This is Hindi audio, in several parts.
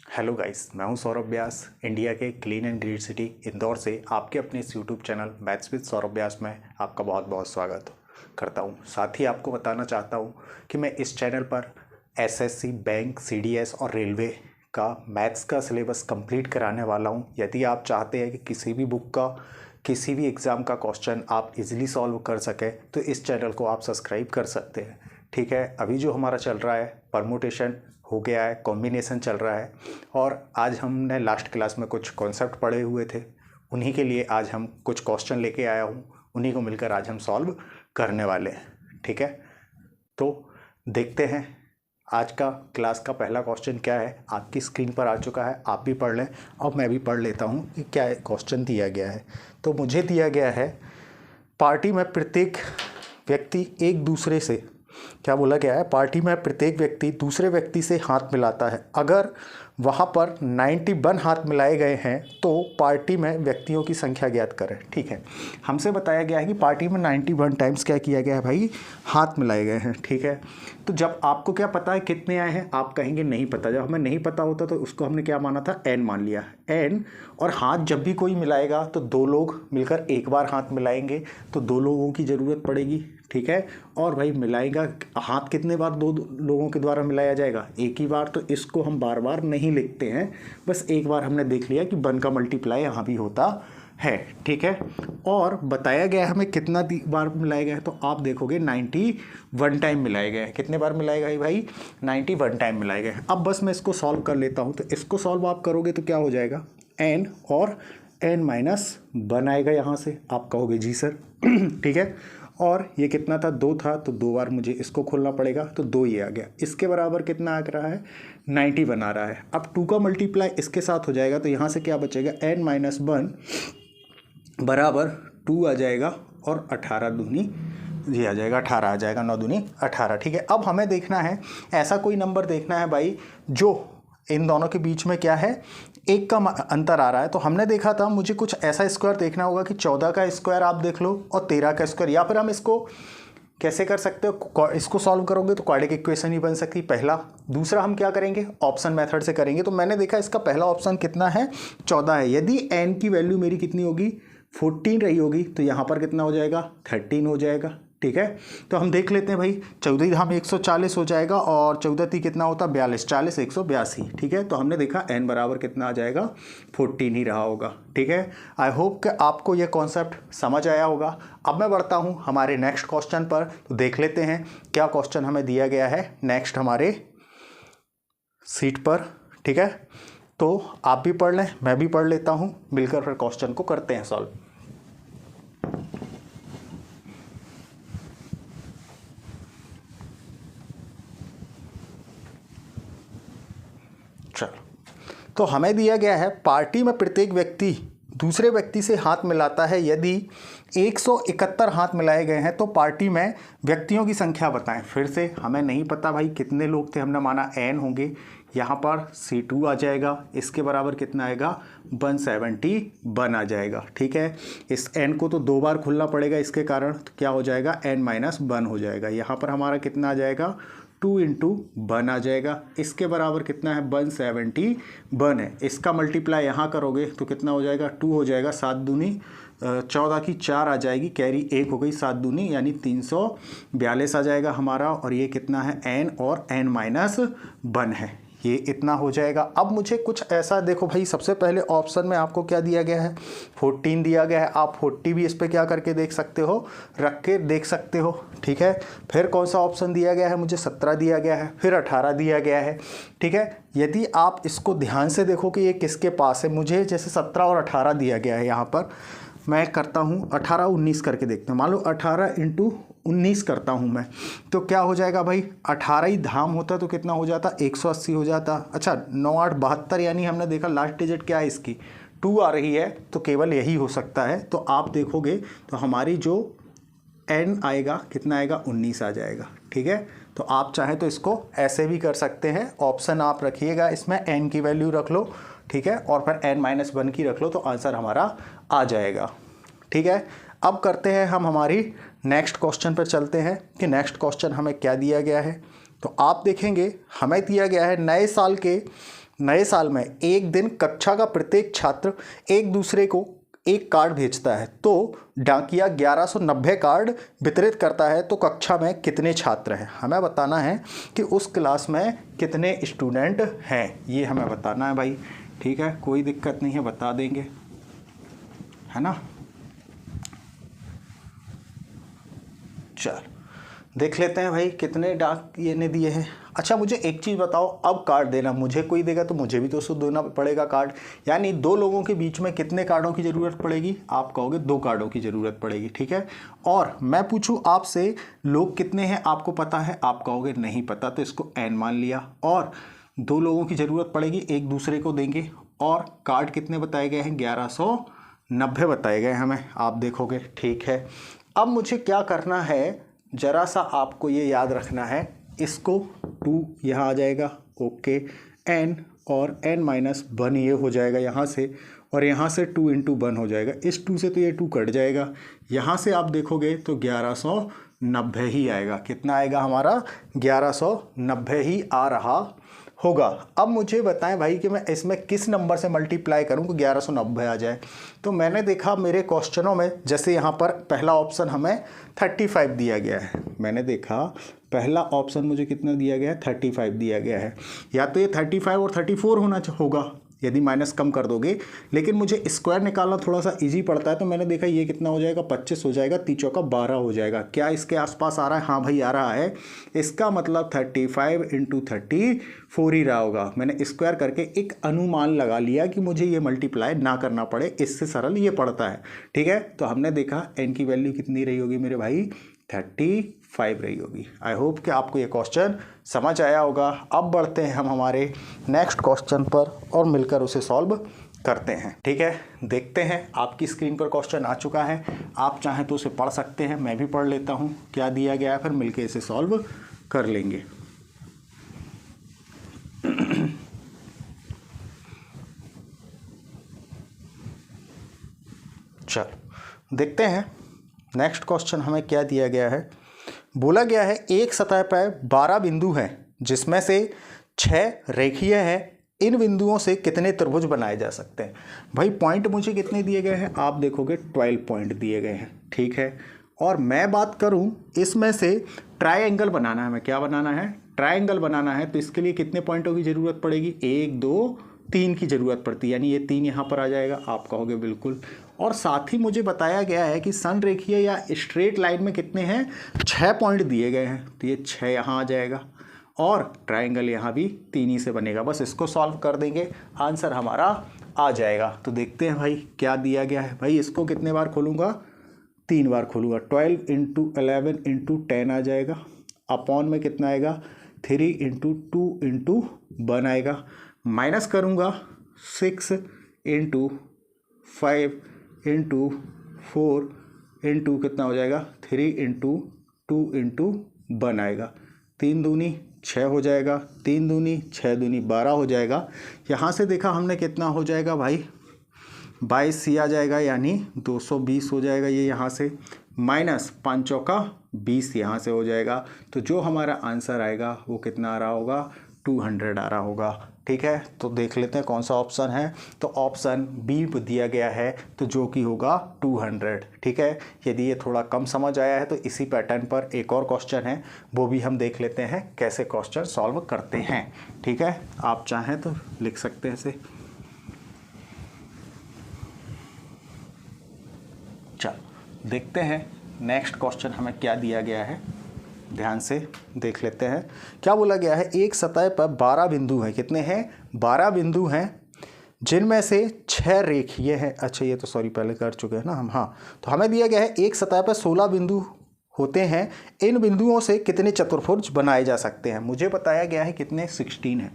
हेलो गाइस, मैं हूं सौरभ व्यास, इंडिया के clean and green city Indore से आपके अपने इस YouTube channel maths with Saurabh Vyas में आपका बहुत बहुत स्वागत करता हूं। साथ ही आपको बताना चाहता हूं कि मैं इस चैनल पर एसएससी, बैंक, सीडीएस और रेलवे का मैथ्स का सिलेबस कंप्लीट कराने वाला हूं। यदि आप चाहते हैं कि किसी भी बुक का, किसी भी एग्ज़ाम का क्वेश्चन आप इजीली सॉल्व कर सकें तो इस चैनल को आप सब्सक्राइब कर सकते हैं। ठीक है, अभी जो हमारा चल रहा है परमुटेशन हो गया है, कॉम्बिनेशन चल रहा है और आज हमने लास्ट क्लास में कुछ कॉन्सेप्ट पढ़े हुए थे, उन्हीं के लिए आज हम कुछ क्वेश्चन लेके आया हूँ, उन्हीं को मिलकर आज हम सॉल्व करने वाले हैं। ठीक है, तो देखते हैं आज का क्लास का पहला क्वेश्चन क्या है। आपकी स्क्रीन पर आ चुका है, आप भी पढ़ लें और मैं भी पढ़ लेता हूँ कि क्या क्वेश्चन दिया गया है। तो मुझे दिया गया है, पार्टी में प्रत्येक व्यक्ति एक दूसरे से, क्या बोला गया है, पार्टी में प्रत्येक व्यक्ति दूसरे व्यक्ति से हाथ मिलाता है। अगर वहाँ पर 91 हाथ मिलाए गए हैं तो पार्टी में व्यक्तियों की संख्या ज्ञात करें। ठीक है, हमसे बताया गया है कि पार्टी में 91 टाइम्स क्या किया गया है भाई, हाथ मिलाए गए हैं। ठीक है, तो जब आपको क्या पता है कितने आए हैं, आप कहेंगे नहीं पता। जब हमें नहीं पता होता तो उसको हमने क्या माना था, एन मान लिया, एन। और हाथ जब भी कोई मिलाएगा तो दो लोग मिलकर एक बार हाथ मिलाएंगे, तो दो लोगों की ज़रूरत पड़ेगी। ठीक है, और भाई मिलाएगा हाथ कितने बार, दो लोगों के द्वारा मिलाया जाएगा, एक ही बार। तो इसको हम बार बार नहीं लिखते हैं, बस एक बार हमने देख लिया कि 1 का मल्टीप्लाई यहाँ भी होता है। ठीक है, और बताया गया है हमें कितना बार मिलाया गया है, तो आप देखोगे 91 टाइम मिलाए गए हैं। कितने बार मिलाए गए भाई, 91 टाइम मिलाए गए हैं। अब बस मैं इसको सॉल्व कर लेता हूँ। तो इसको सॉल्व आप करोगे तो क्या हो जाएगा, एन और n-1 आएगा यहाँ से। आप कहोगे जी सर ठीक है, और ये कितना था, 2 था, तो 2 बार मुझे इसको खोलना पड़ेगा, तो 2 ये आ गया। इसके बराबर कितना आ रहा है, 91 आ रहा है। अब 2 का मल्टीप्लाई इसके साथ हो जाएगा, तो यहाँ से क्या बचेगा, n-1 बराबर 2 आ जाएगा और 18 दूनी ये आ जाएगा, 18 आ जाएगा, 9 दूनी 18। ठीक है, अब हमें देखना है, ऐसा कोई नंबर देखना है भाई जो इन दोनों के बीच में क्या है, 1 का अंतर आ रहा है। तो हमने देखा था, मुझे कुछ ऐसा स्क्वायर देखना होगा कि 14 का स्क्वायर आप देख लो और 13 का स्क्वायर, या फिर हम इसको कैसे कर सकते हो, इसको सॉल्व करोगे तो क्वाड्रेटिक इक्वेशन ही बन सकती पहला। दूसरा हम क्या करेंगे, ऑप्शन मेथड से करेंगे। तो मैंने देखा इसका पहला ऑप्शन कितना है, 14 है। यदि एन की वैल्यू मेरी कितनी होगी, 14 रही होगी, तो यहाँ पर कितना हो जाएगा, 13 हो जाएगा। ठीक है, तो हम देख लेते हैं भाई, 14 धाम 140 हो जाएगा और 14 ती कितना होता, 42, 40 182। ठीक है, तो हमने देखा n बराबर कितना आ जाएगा, 14 ही रहा होगा। ठीक है, आई होप कि आपको यह कॉन्सेप्ट समझ आया होगा। अब मैं बढ़ता हूं हमारे नेक्स्ट क्वेश्चन पर, तो देख लेते हैं क्या क्वेश्चन हमें दिया गया है नेक्स्ट हमारे सीट पर। ठीक है, तो आप भी पढ़ लें, मैं भी पढ़ लेता हूँ, मिलकर फिर क्वेश्चन को करते हैं सॉल्व। चलो, तो हमें दिया गया है, पार्टी में प्रत्येक व्यक्ति दूसरे व्यक्ति से हाथ मिलाता है। यदि 171 हाथ मिलाए गए हैं तो पार्टी में व्यक्तियों की संख्या बताएं। फिर से हमें नहीं पता भाई कितने लोग थे, हमने माना n होंगे, यहाँ पर C2 आ जाएगा, इसके बराबर कितना आएगा, 171 आ जाएगा। ठीक है, इस n को तो 2 बार खुलना पड़ेगा, इसके कारण तो क्या हो जाएगा, n-1 हो जाएगा। यहाँ पर हमारा कितना आ जाएगा, 2 × 1 आ जाएगा। इसके बराबर कितना है, 171 है। इसका मल्टीप्लाई यहाँ करोगे तो कितना हो जाएगा, 2 हो जाएगा, 7 दूनी 14 की 4 आ जाएगी, कैरी 1 हो गई, 7 दूनी यानी 342 आ जाएगा हमारा। और ये कितना है, n और n-1 है, ये इतना हो जाएगा। अब मुझे कुछ ऐसा देखो भाई, सबसे पहले ऑप्शन में आपको क्या दिया गया है, 14 दिया गया है। आप 40 भी इस पर क्या करके देख सकते हो, रख के देख सकते हो। ठीक है, फिर कौन सा ऑप्शन दिया गया है, मुझे 17 दिया गया है, फिर 18 दिया गया है। ठीक है, यदि आप इसको ध्यान से देखो कि ये किसके पास है, मुझे जैसे 17 और 18 दिया गया है, यहाँ पर मैं करता हूँ 18 19 करके देखते हैं। मान लो 18 × 19 करता हूँ मैं, तो क्या हो जाएगा भाई, 18 ही धाम होता तो कितना हो जाता, 180 हो जाता। अच्छा, 9 8 72, यानी हमने देखा लास्ट डिजिट क्या है इसकी, 2 आ रही है, तो केवल यही हो सकता है। तो आप देखोगे तो हमारी जो n आएगा कितना आएगा, 19 आ जाएगा। ठीक है, तो आप चाहें तो इसको ऐसे भी कर सकते हैं, ऑप्शन आप रखिएगा, इसमें n की वैल्यू रख लो। ठीक है, और फिर n-1 की रख लो, तो आंसर हमारा आ जाएगा। ठीक है, अब करते हैं हम हमारी नेक्स्ट क्वेश्चन पर चलते हैं कि नेक्स्ट क्वेश्चन हमें क्या दिया गया है। तो आप देखेंगे हमें दिया गया है, नए साल के नए साल में एक दिन कक्षा का प्रत्येक छात्र एक दूसरे को एक कार्ड भेजता है, तो डाकिया 1190 कार्ड वितरित करता है, तो कक्षा में कितने छात्र हैं? हमें बताना है कि उस क्लास में कितने स्टूडेंट हैं, ये हमें बताना है भाई। ठीक है, कोई दिक्कत नहीं है, बता देंगे, है ना। चल देख लेते हैं भाई कितने डाक ये ने दिए हैं। अच्छा मुझे एक चीज़ बताओ, अब कार्ड देना मुझे कोई देगा तो मुझे भी तो उसको देना पड़ेगा कार्ड, यानी दो लोगों के बीच में कितने कार्डों की ज़रूरत पड़ेगी? आप कहोगे 2 कार्डों की ज़रूरत पड़ेगी। ठीक है, और मैं पूछूं आपसे लोग कितने हैं आपको पता है? आप कहोगे नहीं पता, तो इसको n मान लिया। और 2 लोगों की ज़रूरत पड़ेगी, एक दूसरे को देंगे, और कार्ड कितने बताए गए हैं? 1190 बताए गए हमें, आप देखोगे। ठीक है, अब मुझे क्या करना है, ज़रा सा आपको ये याद रखना है, इसको 2 यहाँ आ जाएगा, ओके, n और n-1 ये हो जाएगा यहाँ से, और यहाँ से 2 × 1 हो जाएगा, इस 2 से तो ये 2 कट जाएगा, यहाँ से आप देखोगे तो 1190 ही आएगा। कितना आएगा हमारा? 1190 ही आ रहा होगा। अब मुझे बताएं भाई कि मैं इसमें किस नंबर से मल्टीप्लाई करूं कि 1190 आ जाए। तो मैंने देखा मेरे क्वेश्चनों में, जैसे यहाँ पर पहला ऑप्शन हमें 35 दिया गया है, मैंने देखा पहला ऑप्शन मुझे कितना दिया गया है? 35 दिया गया है। या तो ये 35 और 34 होगा यदि माइनस कम कर दोगे, लेकिन मुझे स्क्वायर निकालना थोड़ा सा इजी पड़ता है, तो मैंने देखा ये कितना हो जाएगा? 25 हो जाएगा, 3 चौका 12 हो जाएगा। क्या इसके आसपास आ रहा है? हाँ भाई आ रहा है। इसका मतलब 35 × 34 ही रहा होगा। मैंने स्क्वायर करके एक अनुमान लगा लिया कि मुझे ये मल्टीप्लाई ना करना पड़े, इससे सरल ये पड़ता है। ठीक है, तो हमने देखा n की वैल्यू कितनी रही होगी मेरे भाई? 35 रही होगी। आई होप कि आपको ये क्वेश्चन समझ आया होगा। अब बढ़ते हैं हम हमारे नेक्स्ट क्वेश्चन पर और मिलकर उसे सॉल्व करते हैं। ठीक है, देखते हैं। आपकी स्क्रीन पर क्वेश्चन आ चुका है, आप चाहें तो उसे पढ़ सकते हैं, मैं भी पढ़ लेता हूँ क्या दिया गया है, फिर मिलकर इसे सॉल्व कर लेंगे। चलो देखते हैं नेक्स्ट क्वेश्चन हमें क्या दिया गया है। बोला गया है एक सतह पर 12 बिंदु हैं जिसमें से 6 रेखीय हैं, इन बिंदुओं से कितने त्रिभुज बनाए जा सकते हैं? भाई पॉइंट मुझे कितने दिए गए हैं? आप देखोगे 12 पॉइंट दिए गए हैं। ठीक है, और मैं बात करूं इसमें से ट्रायंगल बनाना है, मैं क्या बनाना है? ट्रायंगल बनाना है, तो इसके लिए कितने पॉइंटों की ज़रूरत पड़ेगी? 1 2 3 की ज़रूरत पड़ती है, यानी ये 3 यहाँ पर आ जाएगा। आप कहोगे बिल्कुल। और साथ ही मुझे बताया गया है कि संरेखीय या स्ट्रेट लाइन में कितने हैं? 6 पॉइंट दिए गए हैं, तो ये 6 यहाँ आ जाएगा, और ट्रायंगल यहाँ भी 3 ही से बनेगा। बस इसको सॉल्व कर देंगे, आंसर हमारा आ जाएगा। तो देखते हैं भाई क्या दिया गया है। भाई इसको कितने बार खोलूँगा? 3 बार खोलूँगा। 12 × 11 × 10 आ जाएगा, अपॉन में कितना आएगा? 3 × 2 × 1 आएगा, माइनस करूँगा 6 × 5 × 4 × कितना हो जाएगा? 3 × 2 × 1 आएगा। 3 दूनी 6 हो जाएगा, 3 दूनी 6 दूनी 12 हो जाएगा। यहाँ से देखा हमने कितना हो जाएगा भाई? 22 आ जाएगा, यानी 220 हो जाएगा ये यहाँ से, माइनस 5 चौका 20 यहाँ से हो जाएगा। तो जो हमारा आंसर आएगा वो कितना आ रहा होगा? 200 आ रहा होगा। ठीक है, तो देख लेते हैं कौन सा ऑप्शन है। तो ऑप्शन बी दिया गया है, तो जो कि होगा 200। ठीक है, यदि ये थोड़ा कम समझ आया है तो इसी पैटर्न पर एक और क्वेश्चन है, वो भी हम देख लेते हैं कैसे क्वेश्चन सॉल्व करते हैं। ठीक है, आप चाहें तो लिख सकते हैं इसे। चल देखते हैं नेक्स्ट क्वेश्चन हमें क्या दिया गया है, ध्यान से देख लेते हैं। क्या बोला गया है? एक सतह पर 12 बिंदु हैं। कितने हैं? 12 बिंदु हैं, जिनमें से 6 रेखीय हैं। अच्छा ये तो सॉरी पहले कर चुके हैं ना हम। हाँ, तो हमें दिया गया है एक सतह पर 16 बिंदु होते हैं, इन बिंदुओं से कितने चतुर्भुज बनाए जा सकते हैं? मुझे बताया गया है कितने? 16 है।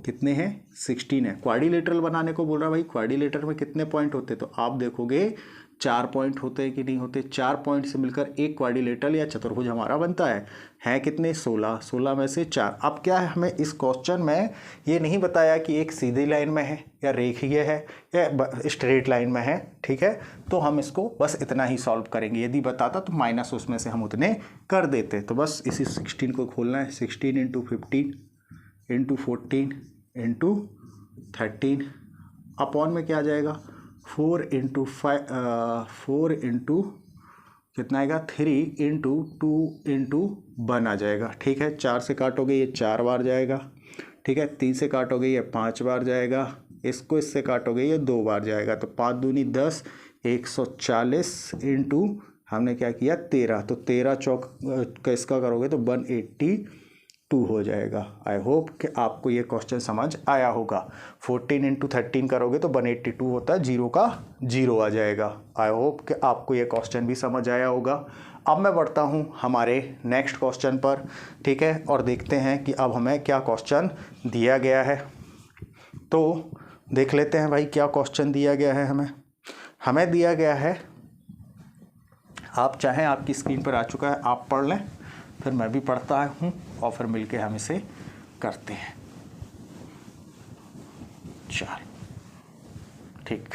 कितने हैं? 16 है। क्वाड्रिलेटरल बनाने को बोल रहा भाई, क्वाड्रिलेटरल में कितने पॉइंट होते? तो आप देखोगे 4 पॉइंट होते हैं कि नहीं होते? 4 पॉइंट से मिलकर एक क्वाड्रिलेटरल या चतुर्भुज हमारा बनता है कितने? 16। 16 में से 4। अब क्या है, हमें इस क्वेश्चन में ये नहीं बताया कि एक सीधी लाइन में है या रेखीय है या स्ट्रेट लाइन में है। ठीक है, तो हम इसको बस इतना ही सॉल्व करेंगे। यदि बताता तो माइनस उसमें से हम उतने कर देते। तो बस इसी 16 को खोलना है। 16 × 15 × 14 × 13 अपॉन में क्या आ जाएगा 4 इंटू 5 4 इंटू कितना आएगा 3 इंटू 2 इंटू 1 आ जाएगा। ठीक है, 4 से काटोगे ये 4 बार जाएगा। ठीक है, 3 से काटोगे ये 5 बार जाएगा। इसको इससे काटोगे ये 2 बार जाएगा। तो 5 दूनी 10, 140 इंटू हमने क्या किया 13। तो 13 चौक का इसका करोगे तो 182 हो जाएगा। आई होप कि आपको ये क्वेश्चन समझ आया होगा। 14 इंटू 13 करोगे तो 182 होता है, 0 का 0 आ जाएगा। आई होप कि आपको ये क्वेश्चन भी समझ आया होगा। अब मैं बढ़ता हूँ हमारे नेक्स्ट क्वेश्चन पर। ठीक है, और देखते हैं कि अब हमें क्या क्वेश्चन दिया गया है। तो देख लेते हैं भाई क्या क्वेश्चन दिया गया है। हमें दिया गया है, आप चाहें आपकी स्क्रीन पर आ चुका है, आप पढ़ लें, फिर मैं भी पढ़ता हूँ और फिर मिलके हम इसे करते हैं। चल ठीक,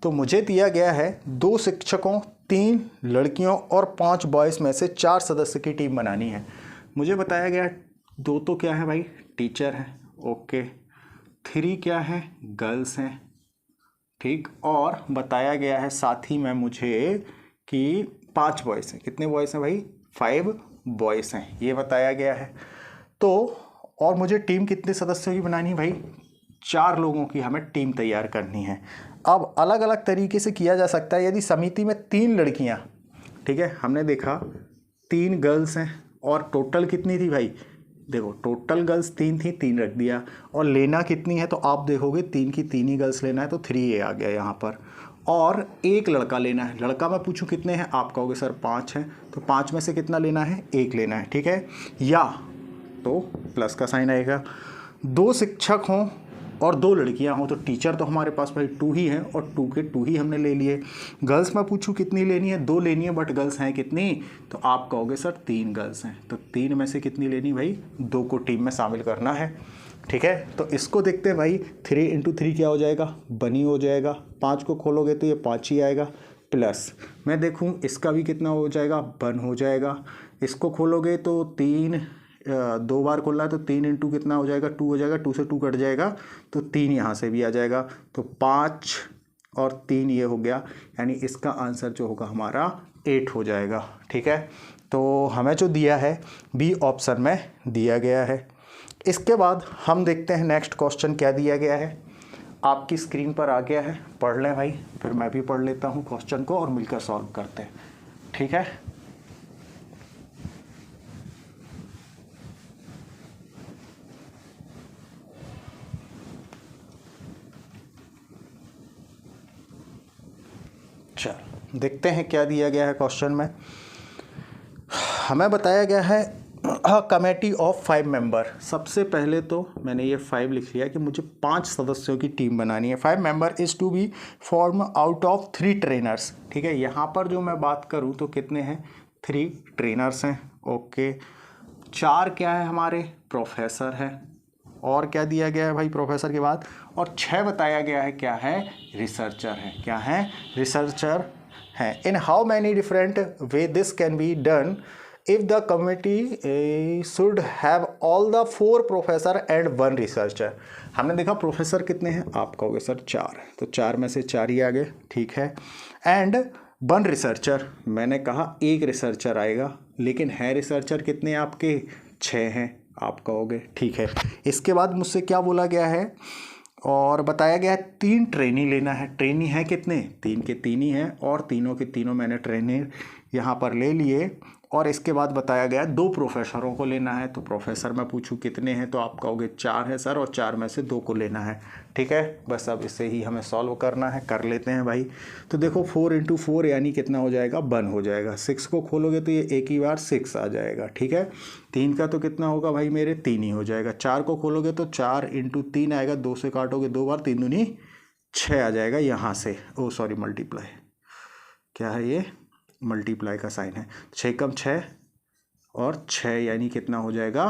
तो मुझे दिया गया है 2 शिक्षकों, 3 लड़कियों और 5 बॉयज़ में से 4 सदस्य की टीम बनानी है। मुझे बताया गया 2 तो क्या है भाई टीचर है, ओके, 3 क्या है गर्ल्स हैं, ठीक, और बताया गया है साथ ही में मुझे कि 5 बॉयज़ हैं। कितने बॉयज़ हैं भाई 5 बॉयज़ हैं, ये बताया गया है। तो और मुझे टीम कितने सदस्यों की बनानी है भाई 4 लोगों की हमें टीम तैयार करनी है। अब अलग अलग तरीके से किया जा सकता है। यदि समिति में 3 लड़कियां, ठीक है, हमने देखा 3 गर्ल्स हैं और टोटल कितनी थी भाई, देखो टोटल गर्ल्स 3 थी, 3 रख दिया, और लेना कितनी है तो आप देखोगे 3 की 3 ही गर्ल्स लेना है तो 3 आ गया यहाँ पर, और 1 लड़का लेना है। लड़का मैं पूछूं कितने हैं, आप कहोगे सर 5 हैं, तो 5 में से कितना लेना है 1 लेना है। ठीक है, या तो प्लस का साइन आएगा। 2 शिक्षक हों और 2 लड़कियां हों, तो टीचर तो हमारे पास भाई 2 ही हैं और 2 के 2 ही हमने ले लिए। गर्ल्स मैं पूछूं कितनी लेनी है, 2 लेनी है, बट गर्ल्स हैं कितनी, तो आप कहोगे सर 3 गर्ल्स हैं, तो 3 में से कितनी लेनी भाई 2 को टीम में शामिल करना है। ठीक है, तो इसको देखते हैं भाई 3 इंटू 3 क्या हो जाएगा, बनी हो जाएगा। 5 को खोलोगे तो ये 5 ही आएगा, प्लस मैं देखूं इसका भी कितना हो जाएगा, बन हो जाएगा। इसको खोलोगे तो 3 2 बार खोलना है तो 3 इंटू कितना हो जाएगा 2 हो जाएगा, 2 से 2 कट जाएगा तो 3 यहाँ से भी आ जाएगा, तो 5 और 3 ये हो गया, यानी इसका आंसर जो होगा हमारा 8 हो जाएगा। ठीक है, तो हमें जो दिया है बी ऑप्शन में दिया गया है। इसके बाद हम देखते हैं नेक्स्ट क्वेश्चन क्या दिया गया है। आपकी स्क्रीन पर आ गया है, पढ़ लें भाई, फिर मैं भी पढ़ लेता हूँ क्वेश्चन को और मिलकर सॉल्व करते हैं। ठीक है, चल देखते हैं क्या दिया गया है क्वेश्चन में। हमें बताया गया है कमेटी ऑफ 5 मेंबर। सबसे पहले तो मैंने ये 5 लिख लिया कि मुझे 5 सदस्यों की टीम बनानी है। 5 member is to be form out of 3 trainers. ठीक है, यहाँ पर जो मैं बात करूँ तो कितने हैं 3 ट्रेनर्स हैं, ओके। 4 क्या है हमारे प्रोफेसर है, और क्या दिया गया है भाई प्रोफेसर के बाद, और 6 बताया गया है क्या है रिसर्चर है, क्या है रिसर्चर है। In how many different way this can be done if the committee should have all the 4 professor and 1 researcher. हमने देखा प्रोफेसर कितने हैं, आप कहोगे सर 4 है, तो 4 में से 4 ही आ गए, ठीक है। एंड 1 रिसर्चर, मैंने कहा 1 रिसर्चर आएगा, लेकिन है रिसर्चर कितने आपके 6 हैं, आप कहोगे ठीक है। इसके बाद मुझसे क्या बोला गया है, और बताया गया है 3 ट्रेनी लेना है। ट्रेनी है कितने, 3 के 3 ही हैं, और तीनों के तीनों मैंने ट्रेनी यहाँ पर ले लिए। और इसके बाद बताया गया 2 प्रोफेसरों को लेना है, तो प्रोफेसर मैं पूछूं कितने हैं, तो आप कहोगे 4 है सर, और 4 में से 2 को लेना है। ठीक है, बस अब इसे ही हमें सॉल्व करना है, कर लेते हैं भाई। तो देखो 4 इंटू 4 यानी कितना हो जाएगा 1 हो जाएगा। 6 को खोलोगे तो ये एक ही बार 6 आ जाएगा, ठीक है। 3 का तो कितना होगा भाई मेरे 3 ही हो जाएगा। 4 को खोलोगे तो 4 इंटू 3 आएगा, 2 से काटोगे 2 बार, 3 दूनी 6 आ जाएगा यहाँ से, ओ सॉरी मल्टीप्लाई, क्या है ये मल्टीप्लाई का साइन है। 6 कम 6 और 6 यानी कितना हो जाएगा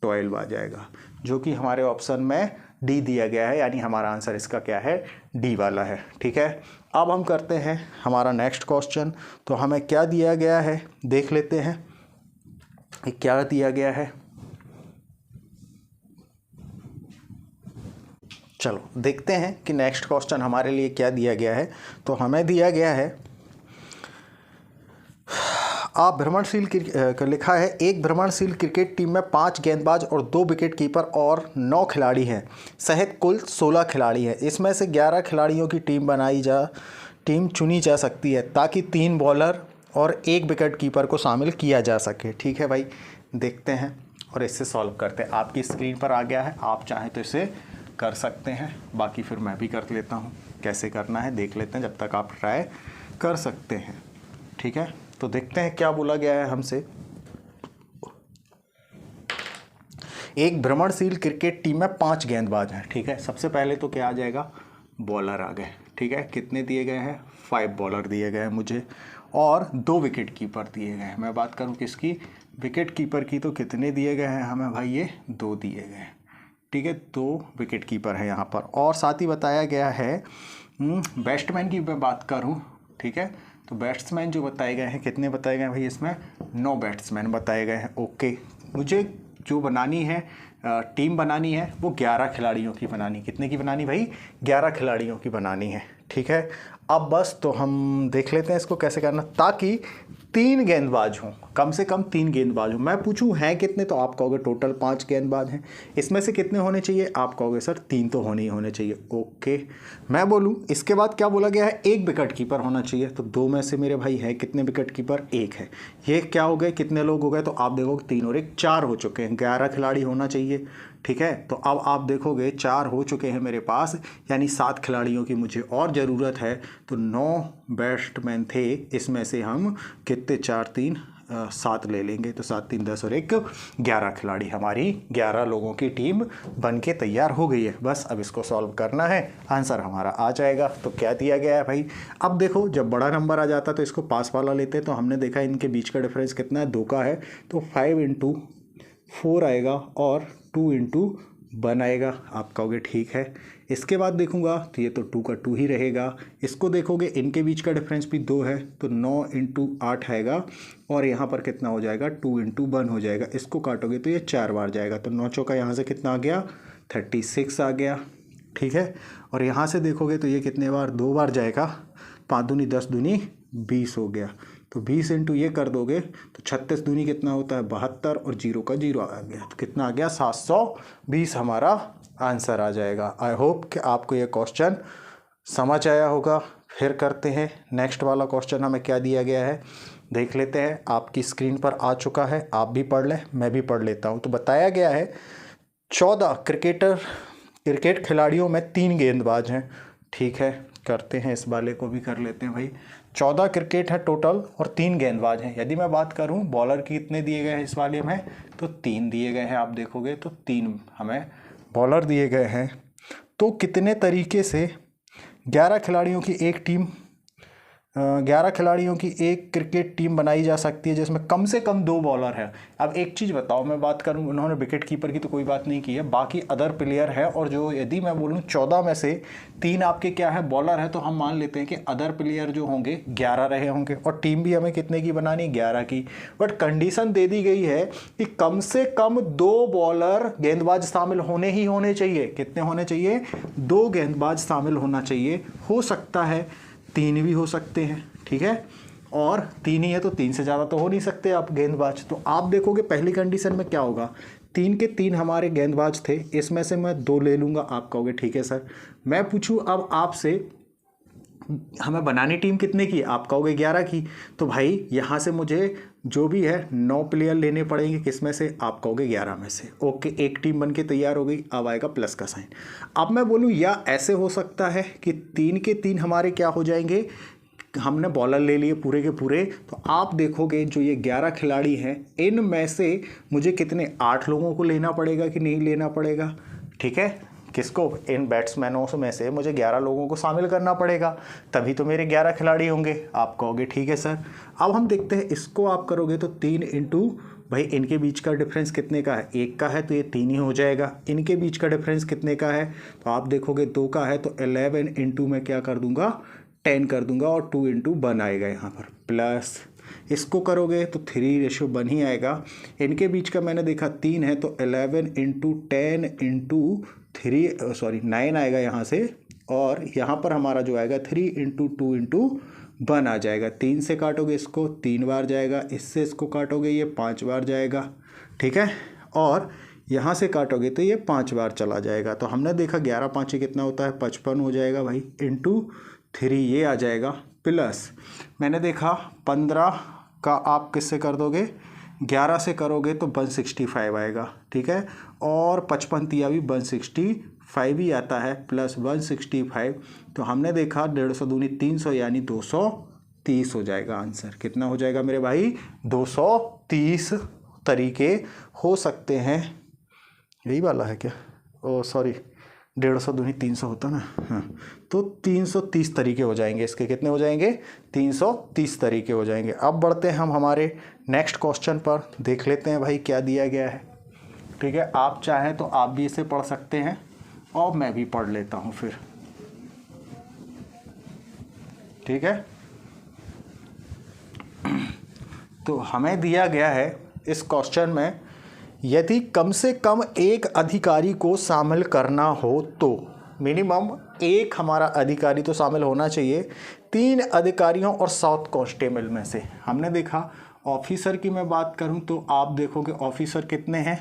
12 आ जाएगा, जो कि हमारे ऑप्शन में डी दिया गया है, यानी हमारा आंसर इसका क्या है डी वाला है। ठीक है, अब हम करते हैं हमारा नेक्स्ट क्वेश्चन। तो हमें क्या दिया गया है देख लेते हैं, क्या दिया गया है। चलो देखते हैं कि नेक्स्ट क्वेश्चन हमारे लिए क्या दिया गया है। तो हमें दिया गया है आप भ्रमणशील लिखा है एक भ्रमणशील क्रिकेट टीम में 5 गेंदबाज और 2 विकेट कीपर और 9 खिलाड़ी हैं सहित कुल 16 खिलाड़ी हैं। इसमें से 11 खिलाड़ियों की टीम चुनी जा सकती है ताकि 3 बॉलर और 1 विकेट कीपर को शामिल किया जा सके। ठीक है भाई, देखते हैं और इससे सॉल्व करते हैं। आपकी स्क्रीन पर आ गया है, आप चाहें तो इसे कर सकते हैं, बाकी फिर मैं भी कर लेता हूँ। कैसे करना है देख लेते हैं, जब तक आप ट्राई कर सकते हैं। ठीक है, तो देखते हैं क्या बोला गया है हमसे। एक भ्रमणशील क्रिकेट टीम में 5 गेंदबाज हैं। ठीक है, सबसे पहले तो क्या आ जाएगा, बॉलर आ गए। ठीक है, कितने दिए गए हैं, 5 बॉलर दिए गए हैं मुझे और 2 विकेट कीपर दिए गए हैं। मैं बात करूं किसकी, विकेट कीपर की, तो कितने दिए गए हैं हमें भाई, ये 2 दिए गए हैं। ठीक है, 2 विकेट कीपर हैं यहाँ पर। और साथ ही बताया गया है बैट्समैन की मैं बात करूँ, ठीक है, तो बैट्समैन जो बताए गए हैं, कितने बताए गए हैं भाई, इसमें 9 बैट्समैन बताए गए हैं। ओके, मुझे जो बनानी है टीम बनानी है वो 11 खिलाड़ियों की बनानी। कितने की बनानी भाई, 11 खिलाड़ियों की बनानी है। ठीक है, अब बस तो हम देख लेते हैं इसको कैसे करना, ताकि 3 गेंदबाज हों, कम से कम 3 गेंदबाज हों। मैं पूछूं हैं कितने, तो आप कहोगे टोटल 5 गेंदबाज हैं, इसमें से कितने होने चाहिए, आप कहोगे सर 3 तो होने ही होने चाहिए। ओके, मैं बोलूं इसके बाद क्या बोला गया है, 1 विकेट कीपर होना चाहिए। तो 2 में से मेरे भाई है कितने विकेट कीपर, 1 है। ये क्या हो गए, कितने लोग हो गए, तो आप देखोगे 3 और 1 4 हो चुके हैं। 11 खिलाड़ी होना चाहिए। ठीक है, तो अब आप देखोगे 4 हो चुके हैं मेरे पास, यानी 7 खिलाड़ियों की मुझे और ज़रूरत है। तो 9 बैट्समैन थे, इसमें से हम कितने, 4 3 7 ले लेंगे, तो 7 3 10 और 1 11 खिलाड़ी, हमारी 11 लोगों की टीम बन के तैयार हो गई है। बस अब इसको सॉल्व करना है, आंसर हमारा आ जाएगा। तो क्या दिया गया है भाई, अब देखो जब बड़ा नंबर आ जाता तो इसको पास वाला लेते हैं। तो हमने देखा इनके बीच का डिफरेंस कितना है, 2 का है, तो 5 × 4 आएगा और 2 × 1 आएगा। आप कहोगे ठीक है। इसके बाद देखूंगा तो ये तो 2 का 2 ही रहेगा। इसको देखोगे इनके बीच का डिफरेंस भी 2 है, तो 9 × 8 आएगा और यहाँ पर कितना हो जाएगा, 2 × 1 हो जाएगा। इसको काटोगे तो ये 4 बार जाएगा, तो 9 चौका यहाँ से कितना आ गया, 36 आ गया। ठीक है, और यहाँ से देखोगे तो ये कितने बार, 2 बार जाएगा, 5 दूनी 10 दूनी 20 हो गया। तो 20 × ये कर दोगे तो 36 दूनी कितना होता है, 72 और 0 का 0 आ गया। तो कितना आ गया, 720 हमारा आंसर आ जाएगा। आई होप कि आपको ये क्वेश्चन समझ आया होगा। फिर करते हैं नेक्स्ट वाला क्वेश्चन, हमें क्या दिया गया है देख लेते हैं। आपकी स्क्रीन पर आ चुका है, आप भी पढ़ लें, मैं भी पढ़ लेता हूँ। तो बताया गया है 14 क्रिकेट खिलाड़ियों में 3 गेंदबाज हैं। ठीक है, करते हैं इस वाले को भी कर लेते हैं भाई। 14 क्रिकेट है टोटल और 3 गेंदबाज हैं। यदि मैं बात करूं बॉलर की कितने दिए गए हैं इस वाले में, तो 3 दिए गए हैं। आप देखोगे तो 3 हमें बॉलर दिए गए हैं। तो कितने तरीके से 11 खिलाड़ियों की एक टीम 11 खिलाड़ियों की एक क्रिकेट टीम बनाई जा सकती है जिसमें कम से कम 2 बॉलर है। अब एक चीज़ बताओ, मैं बात करूं, उन्होंने विकेट कीपर की तो कोई बात नहीं की है, बाकी अदर प्लेयर है। और जो यदि मैं बोलूं 14 में से 3 आपके क्या है, बॉलर है, तो हम मान लेते हैं कि अदर प्लेयर जो होंगे 11 रहे होंगे। और टीम भी हमें कितने की बनानी, 11 की। बट कंडीशन दे दी गई है कि कम से कम 2 बॉलर गेंदबाज शामिल होने ही होने चाहिए। कितने होने चाहिए, 2 गेंदबाज शामिल होना चाहिए। हो सकता है 3 भी हो सकते हैं। ठीक है, और 3 ही है तो 3 से ज़्यादा तो हो नहीं सकते आप गेंदबाज। तो आप देखोगे पहली कंडीशन में क्या होगा, 3 के 3 हमारे गेंदबाज थे, इसमें से मैं 2 ले लूँगा। आप कहोगे ठीक है सर। मैं पूछूँ अब आपसे, हमें बनानी टीम कितने की, आप कहोगे 11 की। तो भाई यहाँ से मुझे जो भी है 9 प्लेयर लेने पड़ेंगे, किसमें से, आप कहोगे 11 में से। ओके, एक टीम बन के तैयार हो गई। अब आएगा प्लस का साइन। अब मैं बोलूँ या ऐसे हो सकता है कि 3 के 3 हमारे क्या हो जाएंगे, हमने बॉलर ले लिए पूरे के पूरे। तो आप देखोगे जो ये 11 खिलाड़ी हैं, इनमें से मुझे कितने, 8 लोगों को लेना पड़ेगा कि नहीं लेना पड़ेगा। ठीक है, किसको, इन बैट्समैनों में से मुझे 11 लोगों को शामिल करना पड़ेगा, तभी तो मेरे 11 खिलाड़ी होंगे। आप कहोगे ठीक है सर। अब हम देखते हैं, इसको आप करोगे तो 3 × भाई इनके बीच का डिफरेंस कितने का है, 1 का है, तो ये 3 ही हो जाएगा। इनके बीच का डिफरेंस कितने का है, तो आप देखोगे 2 का है, तो 11 × मैं क्या कर दूंगा, 10 कर दूंगा और 2 × 1 आएगा यहाँ पर, प्लस इसको करोगे तो 3:1 ही आएगा। इनके बीच का मैंने देखा 3 है, तो 11 × 10 × 9 आएगा यहाँ से, और यहाँ पर हमारा जो आएगा 3 इंटू 2 इंटू 1 आ जाएगा। 3 से काटोगे इसको 3 बार जाएगा, इससे इसको काटोगे ये 5 बार जाएगा, ठीक है, और यहाँ से काटोगे तो ये 5 बार चला जाएगा। तो हमने देखा 11 5 कितना होता है 55 हो जाएगा भाई, इंटू 3 ये आ जाएगा, प्लस मैंने देखा 15 का आप किससे कर दोगे, 11 से करोगे तो 165 आएगा, ठीक है, और 55 तिया भी 165 ही आता है, प्लस 165। तो हमने देखा 150 दूनी 300 यानी 230 हो जाएगा आंसर। कितना हो जाएगा मेरे भाई, 230 तरीके हो सकते हैं। यही वाला है क्या, ओ सॉरी 150 दूनी 300 होता ना, हाँ, तो 330 तरीके हो जाएंगे इसके। कितने हो जाएंगे, 330 तरीके हो जाएंगे। अब बढ़ते हैं हम हमारे नेक्स्ट क्वेश्चन पर, देख लेते हैं भाई क्या दिया गया है, ठीक है। आप चाहें तो आप भी इसे पढ़ सकते हैं और मैं भी पढ़ लेता हूँ फिर, ठीक है। तो हमें दिया गया है इस क्वेश्चन में, यदि कम से कम एक अधिकारी को शामिल करना हो तो मिनिमम एक हमारा अधिकारी तो शामिल होना चाहिए 3 अधिकारियों और 7 कांस्टेबल में से। हमने देखा ऑफिसर की मैं बात करूं तो आप देखोगे ऑफिसर कितने हैं,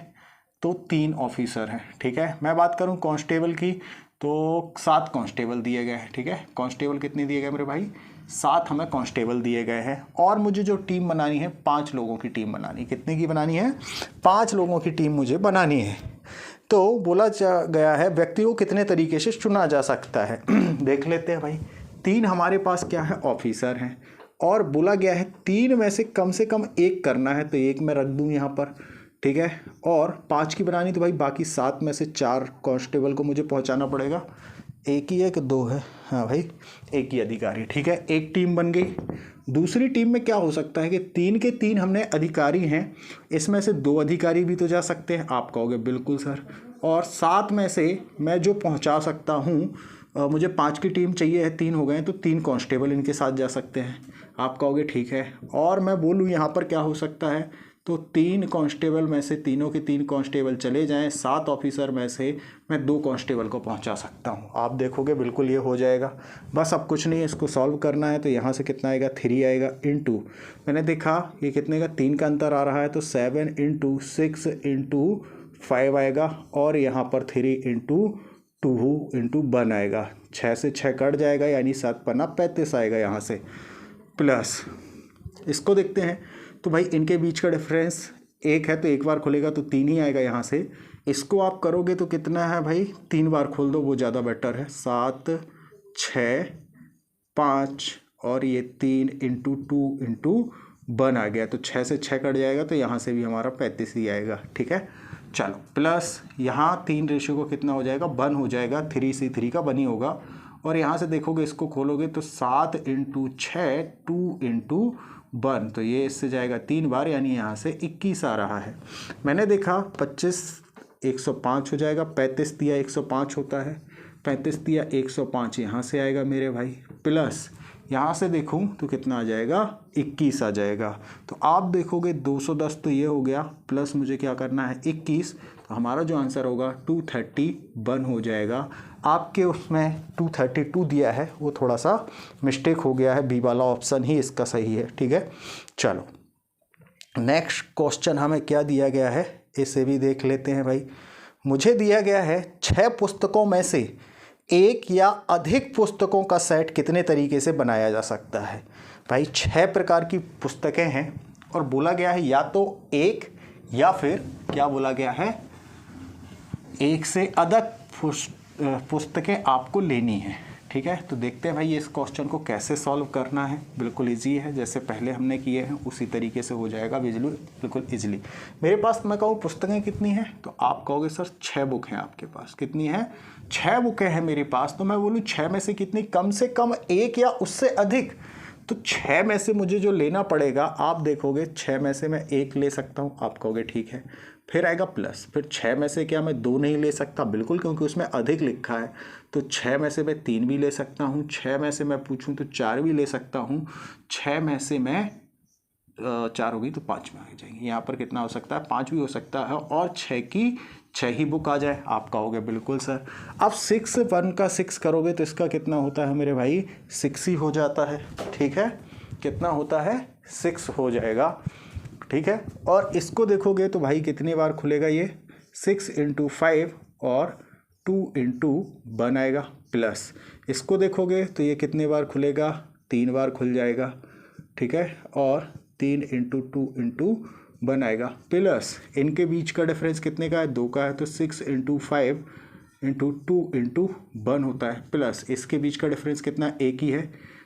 तो 3 ऑफिसर हैं, ठीक है। मैं बात करूं कांस्टेबल की तो 7 कांस्टेबल दिए गए हैं, ठीक है। कांस्टेबल कितने दिए गए मेरे भाई, 7 हमें कांस्टेबल दिए गए हैं। और मुझे जो टीम बनानी है 5 लोगों की टीम बनानी है। कितने की बनानी है, 5 लोगों की टीम मुझे बनानी है। तो बोला गया है व्यक्ति को कितने तरीके से चुना जा सकता है। देख लेते हैं भाई, 3 हमारे पास क्या है, ऑफिसर हैं, और बोला गया है 3 में से कम 1 करना है, तो 1 मैं रख दूँ यहाँ पर, ठीक है। और 5 की बनानी तो भाई बाकी 7 में से 4 कांस्टेबल को मुझे पहुंचाना पड़ेगा। एक ही है कि 2 है, हाँ भाई एक ही अधिकारी, ठीक है। एक टीम बन गई। दूसरी टीम में क्या हो सकता है कि 3 के 3 हमने अधिकारी हैं, इसमें से 2 अधिकारी भी तो जा सकते हैं। आप कहोगे बिल्कुल सर, और 7 में से मैं जो पहुंचा सकता हूँ, मुझे 5 की टीम चाहिए है, 3 हो गए तो 3 कांस्टेबल इनके साथ जा सकते हैं। आप कहोगे ठीक है, और मैं बोलूँ यहाँ पर क्या हो सकता है, तो 3 कांस्टेबल में से तीनों के 3 कांस्टेबल चले जाएं, 7 ऑफिसर में से मैं 2 कांस्टेबल को पहुंचा सकता हूं। आप देखोगे बिल्कुल ये हो जाएगा। बस अब कुछ नहीं है, इसको सॉल्व करना है। तो यहाँ से कितना आएगा, 3 आएगा, इंटू मैंने देखा ये कितने का 3 का अंतर आ रहा है, तो 7 इंटू 6 इंटू 5 आएगा, और यहाँ पर 3 इंटू 2 इंटू 1 आएगा। 6 से 6 कट जाएगा यानी 7 पन्ना 35 आएगा यहाँ से, प्लस इसको देखते हैं। तो भाई इनके बीच का डिफरेंस 1 है, तो 1 बार खुलेगा तो 3 ही आएगा यहाँ से। इसको आप करोगे तो कितना है भाई, 3 बार खोल दो, वो ज़्यादा बेटर है। 7 6 5 और ये 3 इंटू 2 इंटू 1 आ गया, तो 6 से 6 कट जाएगा, तो यहाँ से भी हमारा 35 ही आएगा, ठीक है। चलो प्लस यहाँ 3 रेशियो को कितना हो जाएगा, 1 हो जाएगा, 3 से 3 का 1 ही होगा। और यहाँ से देखोगे इसको खोलोगे तो 7 इंटू 6 2 इंटू 1, तो ये इससे जाएगा 3 बार, यानी यहाँ से 21 आ रहा है। मैंने देखा 25 105 हो जाएगा, 35 दिया 105 होता है, 35 दिया 105 यहाँ से आएगा मेरे भाई, प्लस यहाँ से देखूँ तो कितना आ जाएगा, 21 आ जाएगा। तो आप देखोगे 210 तो ये हो गया, प्लस मुझे क्या करना है 21, तो हमारा जो आंसर होगा 231 हो जाएगा। आपके उसमें 232 दिया है, वो थोड़ा सा मिस्टेक हो गया है, बी वाला ऑप्शन ही इसका सही है, ठीक है। चलो नेक्स्ट क्वेश्चन हमें क्या दिया गया है, इसे भी देख लेते हैं भाई। मुझे दिया गया है 6 पुस्तकों में से 1 या अधिक पुस्तकों का सेट कितने तरीके से बनाया जा सकता है। भाई 6 प्रकार की पुस्तकें हैं, और बोला गया है या तो 1 या फिर क्या बोला गया है, 1 से अधिक पुस्तकें आपको लेनी है, ठीक है। तो देखते हैं भाई इस क्वेश्चन को कैसे सॉल्व करना है। बिल्कुल इजी है, जैसे पहले हमने किए हैं उसी तरीके से हो जाएगा बिल्कुल इजीली। मेरे पास मैं कहूँ पुस्तकें कितनी हैं, तो आप कहोगे सर 6 बुक हैं आपके पास। कितनी है, 6 बुकें हैं मेरे पास। तो मैं बोलूँ 6 में से कितनी, कम से कम 1 या उससे अधिक। तो 6 में से मुझे जो लेना पड़ेगा, आप देखोगे 6 में से मैं 1 ले सकता हूँ, आप कहोगे ठीक है। फिर आएगा प्लस, फिर 6 में से क्या मैं 2 नहीं ले सकता, बिल्कुल, क्योंकि उसमें अधिक लिखा है। तो 6 में से मैं 3 भी ले सकता हूँ, 6 में से मैं पूछूं तो 4 भी ले सकता हूँ, 6 में से मैं 4 हो गई तो 5 में आ जाएंगे। यहाँ पर कितना हो सकता है, 5 भी हो सकता है, और 6 की 6 ही बुक आ जाए, आपका हो गया बिल्कुल सर। अब 6 1 का 6 करोगे तो इसका कितना होता है मेरे भाई, 6 ही हो जाता है। ठीक है, कितना होता है, 6 हो जाएगा। ठीक है, और इसको देखोगे तो भाई कितनी बार खुलेगा ये, 6 × 5 और 2 × 1 आएगा, प्लस इसको देखोगे तो ये कितने बार खुलेगा, 3 बार खुल जाएगा। ठीक है, और 3 × 2 × 1 आएगा, प्लस इनके बीच का डिफरेंस कितने का है, 2 का है, तो 6 × 5 × 2 × 1 होता है, प्लस इसके बीच का डिफरेंस कितना, 1 ही है।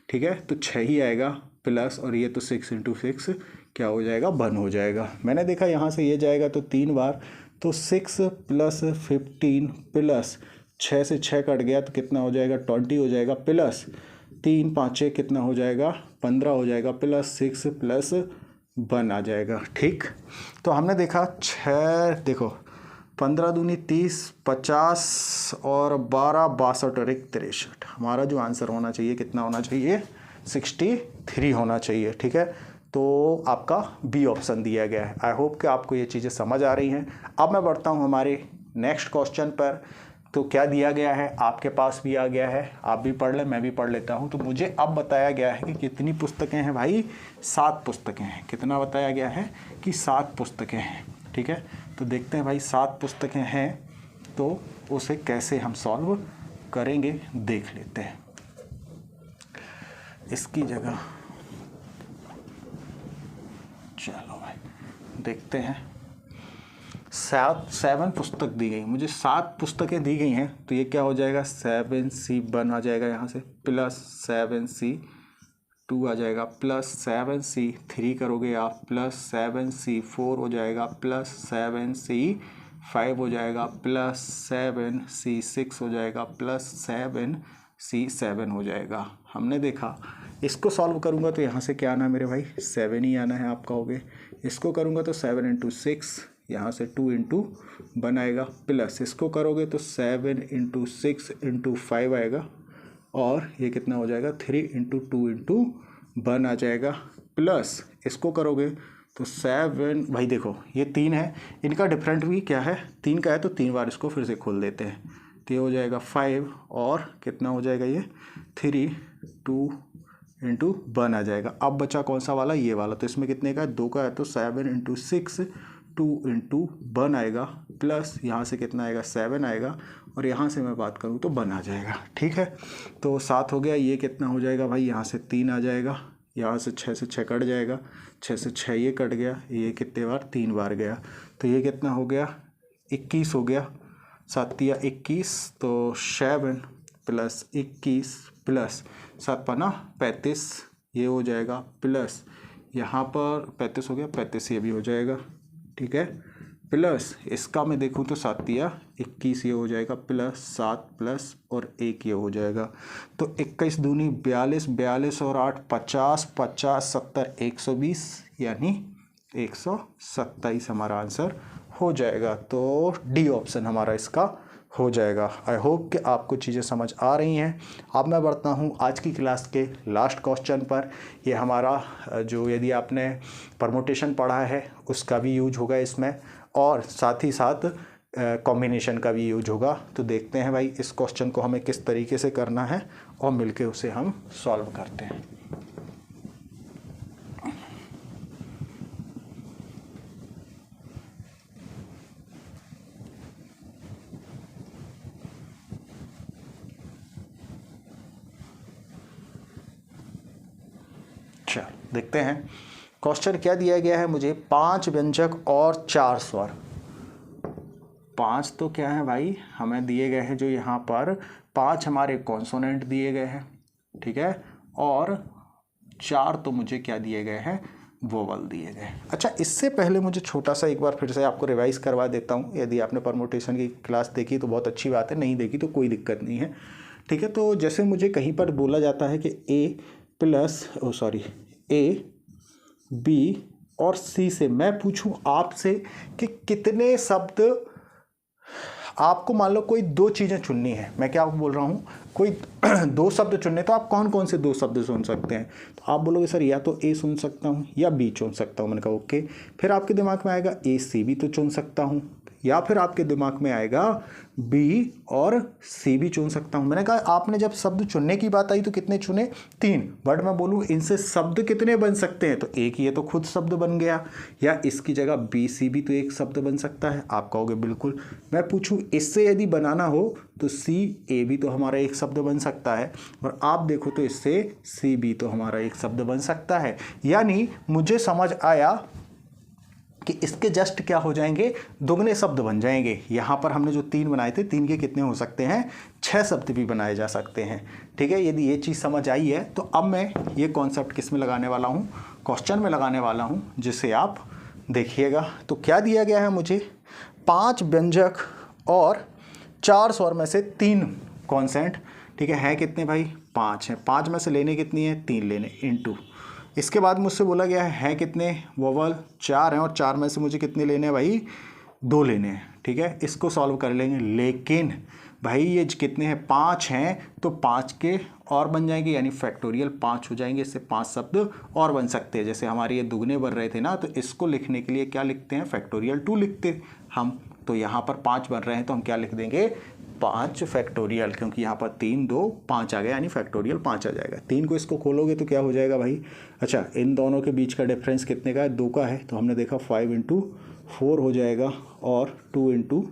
ठीक है, तो 6 ही आएगा, प्लस और ये तो 6 × 6 क्या हो जाएगा, 1 हो जाएगा। मैंने देखा यहाँ से ये जाएगा तो 3 बार, तो 6 + 15 प्लस 6 से 6 कट गया तो कितना हो जाएगा, 20 हो जाएगा, प्लस 3 5 कितना हो जाएगा, 15 हो जाएगा, प्लस 6 + 1 आ जाएगा। ठीक, तो हमने देखा 6, देखो 15 दूनी 30, 50 और 12 62 और 1 63। हमारा जो आंसर होना चाहिए कितना होना चाहिए, 63 होना चाहिए। ठीक है, तो आपका बी ऑप्शन दिया गया है। आई होप कि आपको ये चीज़ें समझ आ रही हैं। अब मैं बढ़ता हूँ हमारे नेक्स्ट क्वेश्चन पर। तो क्या दिया गया है, आपके पास भी आ गया है, आप भी पढ़ लें, मैं भी पढ़ लेता हूँ। तो मुझे अब बताया गया है कि कितनी पुस्तकें हैं भाई, 7 पुस्तकें हैं। कितना बताया गया है कि 7 पुस्तकें हैं। ठीक है, तो देखते हैं भाई 7 पुस्तकें हैं तो उसे कैसे हम सॉल्व करेंगे, देख लेते हैं। इसकी जगह चलो भाई देखते हैं। 7 पुस्तक दी गई, मुझे 7 पुस्तकें दी गई हैं, तो ये क्या हो जाएगा, 7C1 आ जाएगा यहाँ से, प्लस 7C2 आ जाएगा, प्लस 7C3 करोगे आप, प्लस 7C4 हो जाएगा, प्लस 7C5 हो जाएगा, प्लस 7C6 हो जाएगा, प्लस 7C7 हो जाएगा। हमने देखा इसको सॉल्व करूँगा तो यहाँ से क्या आना है मेरे भाई, 7 ही आना है आपका, हो गए। इसको करूँगा तो 7 × 6, यहाँ से 2 × 1 आएगा, प्लस इसको करोगे तो 7 × 6 × 5 आएगा, और ये कितना हो जाएगा, 3 × 2 × 1 आ जाएगा, प्लस इसको करोगे तो 7, भाई देखो ये 3 है, इनका डिफरेंट भी क्या है, 3 का है, तो 3 बार इसको फिर से खोल देते हैं, तो ये हो जाएगा 5, और कितना हो जाएगा ये 3 2 × 1 आ जाएगा। अब बचा कौन सा वाला, ये वाला, तो इसमें कितने का है, 2 का है, तो 7 × 6 2 × 1 आएगा, प्लस यहाँ से कितना आएगा, 7 आएगा, और यहाँ से मैं बात करूँ तो 1 आ जाएगा। ठीक है, तो 7 हो गया, ये कितना हो जाएगा भाई, यहाँ से 3 आ जाएगा, यहाँ से 6 से 6 कट जाएगा, 6 से 6 ये कट गया, ये कितने बार, 3 बार गया, तो ये कितना हो गया, 21 हो गया, 7 या 21, तो 7 + 21 प्लस 7 × 35, ये हो जाएगा, प्लस यहाँ पर 35 हो गया, 35 ये भी हो जाएगा। ठीक है, प्लस इसका मैं देखूँ तो 7 या 21 ये हो जाएगा, प्लस 7 प्लस और 1 ये हो जाएगा, तो 21 दूनी 42, 42 और 8 50, 50 70 120, यानी 127 हमारा आंसर हो जाएगा। तो डी ऑप्शन हमारा इसका हो जाएगा। आई होप कि आपको चीज़ें समझ आ रही हैं। अब मैं बढ़ता हूँ आज की क्लास के लास्ट क्वेश्चन पर। ये हमारा जो, यदि आपने परमुटेशन पढ़ा है उसका भी यूज होगा इसमें, और साथ ही साथ कॉम्बिनेशन का भी यूज होगा। तो देखते हैं भाई इस क्वेश्चन को हमें किस तरीके से करना है, और मिलके उसे हम सॉल्व करते हैं। चलो देखते हैं क्वेश्चन क्या दिया गया है मुझे। 5 व्यंजक और 4 स्वर। 5 तो क्या है भाई, हमें दिए गए हैं जो यहाँ पर 5 हमारे कॉन्सोनेंट दिए गए हैं, ठीक है, और 4 तो मुझे क्या दिए गए हैं, वोवल दिए गए। अच्छा, इससे पहले मुझे छोटा सा एक बार फिर से आपको रिवाइज करवा देता हूँ। यदि आपने परमुटेशन की क्लास देखी तो बहुत अच्छी बात है, नहीं देखी तो कोई दिक्कत नहीं है, ठीक है। तो जैसे मुझे कहीं पर बोला जाता है कि ए बी और सी से मैं पूछूं आपसे कि कितने शब्द आपको मान लो कोई दो चीज़ें चुननी है, मैं क्या बोल रहा हूँ, कोई दो शब्द चुनने, तो आप कौन कौन से दो शब्द सुन सकते हैं? तो आप बोलोगे सर या तो ए सुन सकता हूँ या बी चुन सकता हूँ। मैंने कहा ओके। फिर आपके दिमाग में आएगा ए सी भी तो चुन सकता हूँ, या फिर आपके दिमाग में आएगा बी और सी भी चुन सकता हूँ। मैंने कहा आपने जब शब्द चुनने की बात आई तो कितने चुने? 3। बट मैं बोलूँ इनसे शब्द कितने बन सकते हैं? तो एक ये तो खुद शब्द बन गया, या इसकी जगह बी सी भी तो एक शब्द बन सकता है। आप कहोगे बिल्कुल। मैं पूछूं इससे यदि बनाना हो तो सी ए भी तो हमारा एक शब्द बन सकता है, और आप देखो तो इससे सी बी तो हमारा एक शब्द बन सकता है। यानी मुझे समझ आया कि इसके जस्ट क्या हो जाएंगे, दुगने शब्द बन जाएंगे। यहाँ पर हमने जो 3 बनाए थे, 3 के कितने हो सकते हैं? 6 शब्द भी बनाए जा सकते हैं। ठीक है, यदि ये चीज़ समझ आई है तो अब मैं ये कॉन्सेप्ट किस में लगाने वाला हूँ? क्वेश्चन में लगाने वाला हूँ, जिसे आप देखिएगा। तो क्या दिया गया है मुझे? 5 व्यंजक और 4 स्वर में से 3 कॉन्सेंट। ठीक है कितने भाई? 5 हैं। 5 में से लेने कितनी है? 3 लेने, इनटू। इसके बाद मुझसे बोला गया है कितने वोवल? 4 हैं, और 4 में से मुझे कितने लेने हैं भाई? 2 लेने हैं। ठीक है, इसको सॉल्व कर लेंगे। लेकिन भाई ये कितने हैं? 5 हैं, तो 5 के और बन जाएंगे, यानी फैक्टोरियल 5 हो जाएंगे। इससे 5 शब्द और बन सकते हैं। जैसे हमारे ये दुगने बन रहे थे ना, तो इसको लिखने के लिए क्या लिखते हैं? फैक्टोरियल 2 लिखते हम। तो यहाँ पर 5 बन रहे हैं तो हम क्या लिख देंगे? 5 फैक्टोरियल, क्योंकि यहाँ पर 3 2 5 आ गया, यानी फैक्टोरियल 5 आ जाएगा। 3 को इसको खोलोगे तो क्या हो जाएगा भाई? अच्छा, इन दोनों के बीच का डिफरेंस कितने का है? 2 का है। तो हमने देखा 5 × 4 हो जाएगा, और 2 ×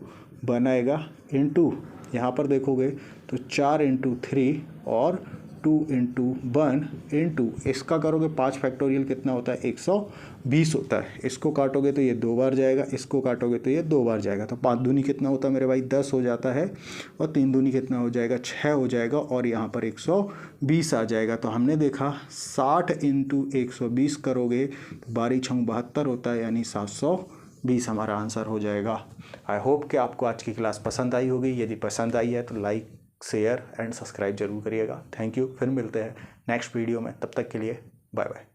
1 आएगा, इंटू यहाँ पर देखोगे तो 4 × 3 और 2 × 1 इंटू इसका करोगे 5 फैक्टोरियल कितना होता है? 120 होता है। इसको काटोगे तो ये 2 बार जाएगा, इसको काटोगे तो ये 2 बार जाएगा। तो 5 दूनी कितना होता है मेरे भाई? 10 हो जाता है, और 3 दूनी कितना हो जाएगा? 6 हो जाएगा, और यहाँ पर 120 आ जाएगा। तो हमने देखा 60 × 120 करोगे तो 12 × 72 होता है, यानी 720 हमारा आंसर हो जाएगा। आई होप कि आपको आज की क्लास पसंद आई होगी। यदि पसंद आई है तो लाइक, शेयर एंड सब्सक्राइब जरूर करिएगा। Thank you. फिर मिलते हैं नेक्स्ट वीडियो में, तब तक के लिए बाय बाय।